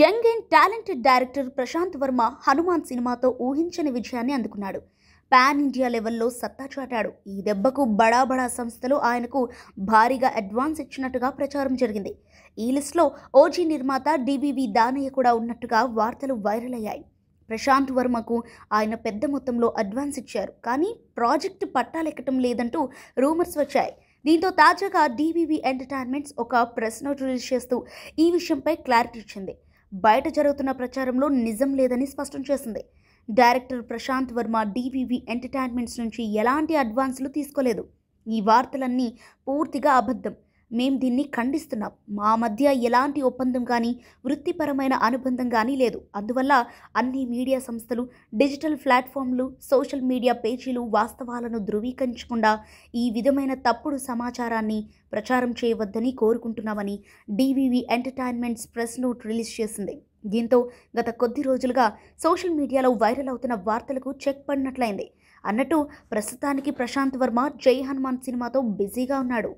Young and talented director Prashanth Varma Hanuman సినిమాతో ఊహించని విజయాన్ని అందుకున్నాడు. పాన్ ఇండియా లెవెల్లో సత్తా చాటాడు. ఈ దెబ్బకు బడా బడా సంస్థలు ఆయనకు భారీగా అడ్వాన్స్ ఇచ్చినట్టుగా ప్రచారం జరిగింది. ఈ లిస్టులో ఓజీ నిర్మాత డివివి దానయ్య కూడా ఉన్నట్టుగా వార్తలు వైరల్ అయ్యాయి. ప్రశాంత్ వర్మకు ఆయన పెద్ద మొత్తంలో అడ్వాన్స్ ఇచ్చారు, కానీ ప్రాజెక్టు పట్టాలెక్కటం లేదంటూ రూమర్స్ వచ్చాయి. దీంతో తాజాగా డివివి ఎంటర్టైన్మెంట్స్ ఒక ప్రెస్ నోట్ రిలీజ్ చేస్తూ ఈ విషయంపై క్లారిటీ ఇచ్చింది. బయట జరుగుతున్న ప్రచారంలో నిజం లేదని స్పష్టం చేసింది. Director Prashanth Varma DVV entertainments నుంచి ఎలాంటి అడ్వాన్సులు తీసుకోలేదు. ఈ వార్తలన్నీ పూర్తిగా అబద్ధం. మేం దీన్ని ఖండిస్తున్నాం. మా మధ్య ఎలాంటి ఒప్పందం కానీ వృత్తిపరమైన అనుబంధం కానీ లేదు. అందువల్ల అన్ని మీడియా సంస్థలు, డిజిటల్ ప్లాట్ఫామ్లు, సోషల్ మీడియా పేజీలు వాస్తవాలను ధృవీకరించకుండా ఈ విధమైన తప్పుడు సమాచారాన్ని ప్రచారం చేయవద్దని కోరుకుంటున్నామని DVV entertainments press note release చేసింది. దీంతో గత కొద్ది రోజులుగా సోషల్ మీడియాలో వైరల్ అవుతున్న వార్తలకు చెక్ పడినట్లయింది. అన్నట్టు ప్రస్తుతానికి ప్రశాంత్ వర్మ జై హనుమాన్ సినిమాతో బిజీగా ఉన్నాడు.